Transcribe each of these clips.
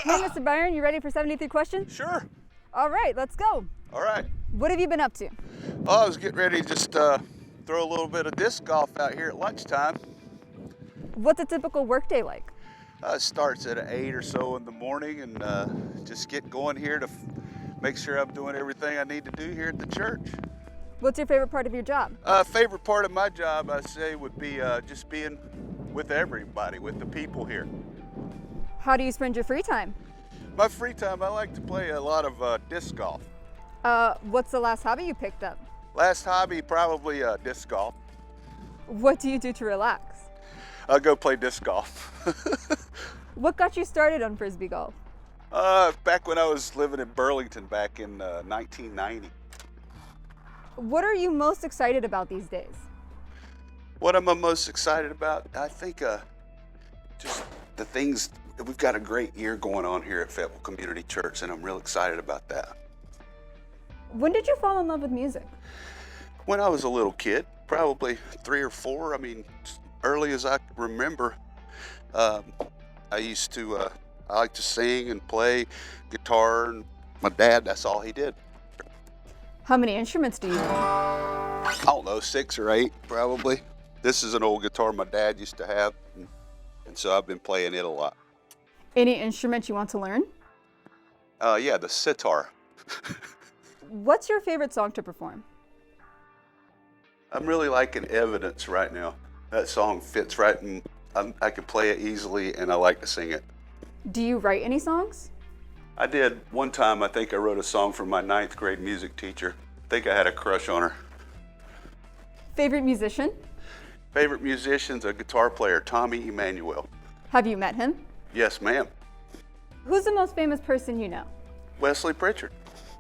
Hey, Mr. Byron, you ready for 73 questions? Sure. All right, let's go. All right. What have you been up to? Oh, I was getting ready to just throw a little bit of disc golf out here at lunchtime. What's a typical workday like? It starts at 8 or so in the morning, and just get going here to make sure I'm doing everything I need to do here at the church. What's your favorite part of your job? Favorite part of my job, I say, would be just being with everybody, with the people here. How do you spend your free time? My free time, I like to play a lot of disc golf. What's the last hobby you picked up? Last hobby, probably disc golf. What do you do to relax? I'll go play disc golf. What got you started on Frisbee golf? Back when I was living in Burlington back in 1990. What are you most excited about these days? What am I most excited about? I think just the things, we've got a great year going on here at Fayetteville Community Church, and I'm real excited about that. When did you fall in love with music? When I was a little kid, probably 3 or 4, I mean, early as I can remember, I like to sing and play guitar, and my dad, that's all he did. How many instruments do you play? I don't know, 6 or 8 probably. This is an old guitar my dad used to have, and so I've been playing it a lot. Any instrument you want to learn? Yeah, the sitar. What's your favorite song to perform? I'm really liking Evidence right now. That song fits right, and I can play it easily, and I like to sing it. Do you write any songs? I did one time. I think I wrote a song for my 9th grade music teacher. I think I had a crush on her. Favorite musician? Favorite musician's a guitar player, Tommy Emmanuel. Have you met him? Yes, ma'am. Who's the most famous person you know? Wesley Pritchard.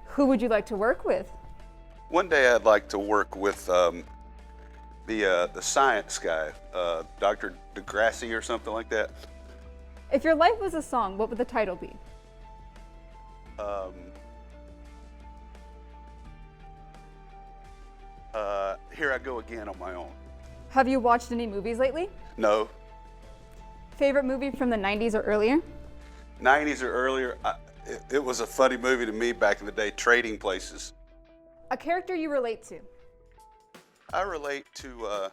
Who would you like to work with? One day I'd like to work with the science guy, Dr. DeGrassi or something like that. If your life was a song, what would the title be? Here I Go Again on My Own. Have you watched any movies lately? No. Favorite movie from the 90s or earlier? 90s or earlier, it was a funny movie to me back in the day, Trading Places. A character you relate to? I relate to,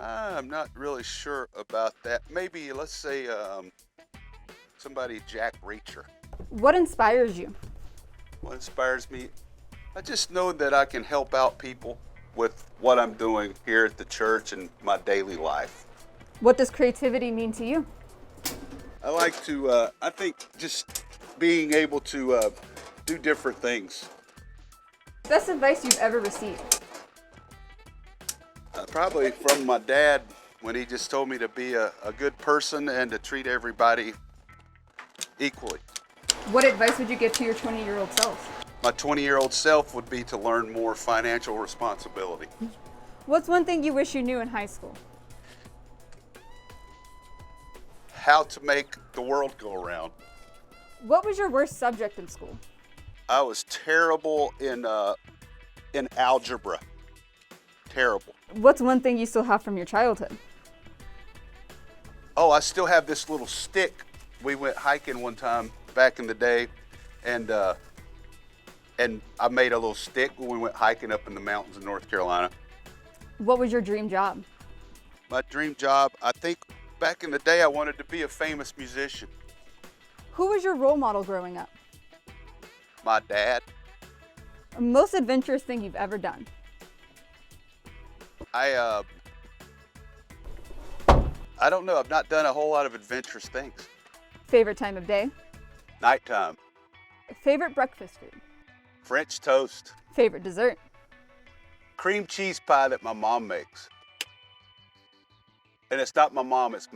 I'm not really sure about that. Maybe, let's say, somebody, Jack Reacher. What inspires you? What inspires me? I just know that I can help out people with what I'm doing here at the church and my daily life. What does creativity mean to you? I like to, I think just being able to do different things. Best advice you've ever received? Probably from my dad, when he just told me to be a good person and to treat everybody equally. What advice would you give to your 20-year-old self? My 20-year-old self would be to learn more financial responsibility. What's one thing you wish you knew in high school? How to make the world go around. What was your worst subject in school? I was terrible in algebra. Terrible. What's one thing you still have from your childhood? Oh, I still have this little stick. We went hiking one time back in the day, and I made a little stick when we went hiking up in the mountains of North Carolina. What was your dream job? My dream job, I think back in the day, I wanted to be a famous musician. Who was your role model growing up? My dad. Most adventurous thing you've ever done? I don't know. I've not done a whole lot of adventurous things. Favorite time of day? Nighttime. Favorite breakfast food? French toast. Favorite dessert? Cream cheese pie that my mom makes. And it's not my mom, it's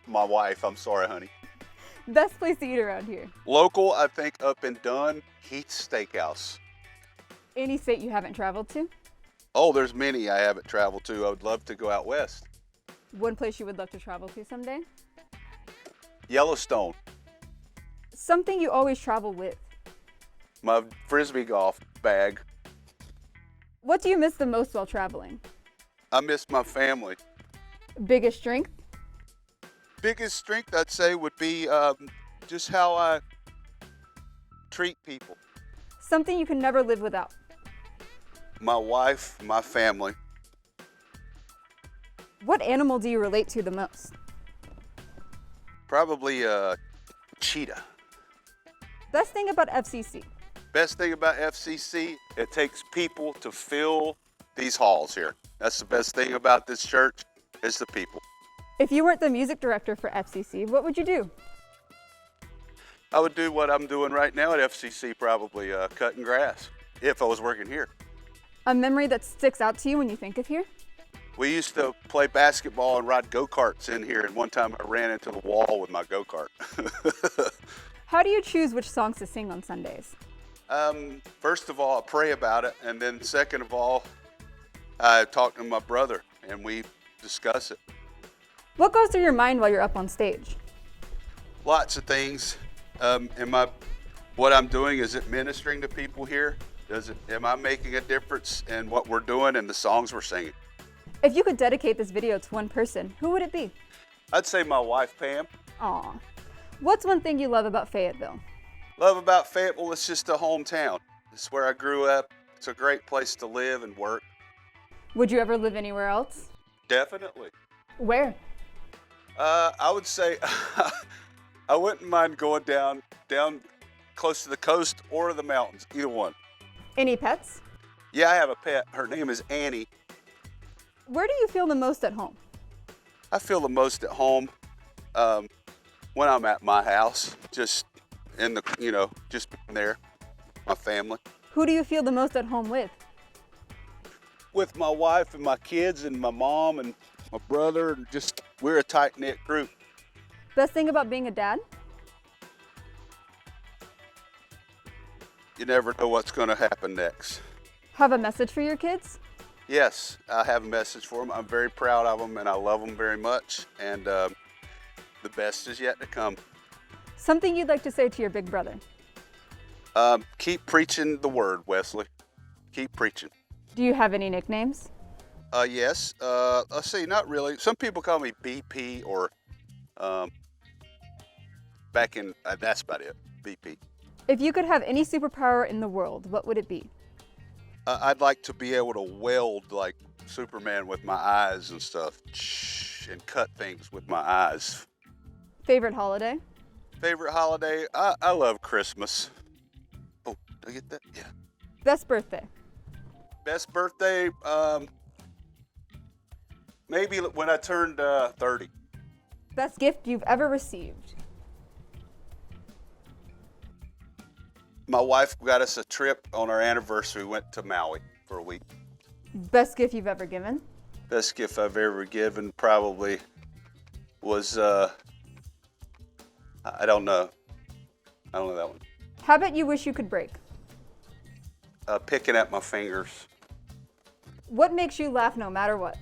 my wife. I'm sorry, honey. Best place to eat around here? Local, I think up in Dunn, Heath's Steakhouse. Any state you haven't traveled to? Oh, there's many I haven't traveled to. I would love to go out west. One place you would love to travel to someday? Yellowstone. Something you always travel with? My Frisbee golf bag. What do you miss the most while traveling? I miss my family. Biggest strength? Biggest strength I'd say would be just how I treat people. Something you can never live without. My wife, my family. What animal do you relate to the most? Probably a cheetah. Best thing about FCC. Best thing about FCC, it takes people to fill these halls here. That's the best thing about this church, is the people. If you weren't the music director for FCC, what would you do? I would do what I'm doing right now at FCC, probably cutting grass, if I was working here. A memory that sticks out to you when you think of here? We used to play basketball and ride go-karts in here, and one time I ran into the wall with my go-kart. How do you choose which songs to sing on Sundays? First of all, I pray about it, and then second of all, I talk to my brother, and we discuss it. What goes through your mind while you're up on stage? Lots of things. What I'm doing, is it ministering to people here? Am I making a difference in what we're doing and the songs we're singing? If you could dedicate this video to one person, who would it be? I'd say my wife, Pam. Aw. What's one thing you love about Fayetteville? Love about Fayetteville, it's just a hometown. It's where I grew up. It's a great place to live and work. Would you ever live anywhere else? Definitely. Where? I would say I wouldn't mind going down close to the coast or the mountains, either one. Any pets? Yeah, I have a pet. Her name is Annie. Where do you feel the most at home? I feel the most at home when I'm at my house, just just being there, my family. Who do you feel the most at home with? With my wife and my kids and my mom and my brother, and we're a tight-knit group. Best thing about being a dad? You never know what's going to happen next. Have a message for your kids? Yes, I have a message for them. I'm very proud of them, and I love them very much, and the best is yet to come. Something you'd like to say to your big brother? Keep preaching the word, Wesley. Keep preaching. Do you have any nicknames? Yes. Let's see, not really. Some people call me BP or that's about it, BP. If you could have any superpower in the world, what would it be? I'd like to be able to weld like Superman with my eyes and stuff, and cut things with my eyes. Favorite holiday? Favorite holiday? I love Christmas. Oh, did I get that? Yeah. Best birthday? Best birthday? Maybe when I turned 30. Best gift you've ever received? My wife got us a trip on our anniversary. We went to Maui for a week. Best gift you've ever given? Best gift I've ever given probably was, I don't know. I don't know that one. Habit you wish you could break? Picking at my fingers. What makes you laugh no matter what?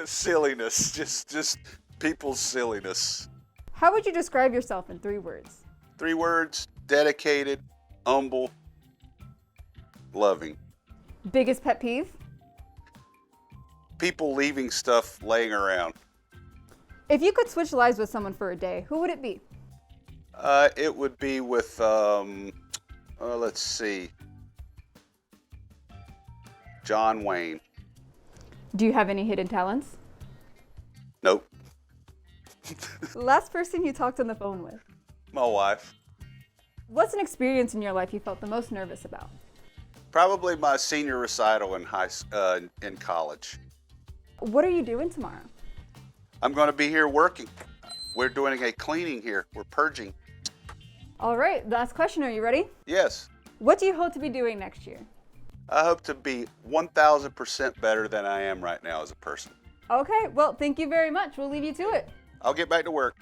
Silliness, just people's silliness. How would you describe yourself in 3 words? 3 words: dedicated, humble, loving. Biggest pet peeve? People leaving stuff laying around. If you could switch lives with someone for a day, who would it be? It would be with, let's see, John Wayne. Do you have any hidden talents? Nope. Last person you talked on the phone with? My wife. What's an experience in your life you felt the most nervous about? Probably my senior recital in in college. What are you doing tomorrow? I'm going to be here working. We're doing a cleaning here. We're purging. All right, last question. Are you ready? Yes. What do you hope to be doing next year? I hope to be 1,000% better than I am right now as a person. Okay, well, thank you very much. We'll leave you to it. I'll get back to work.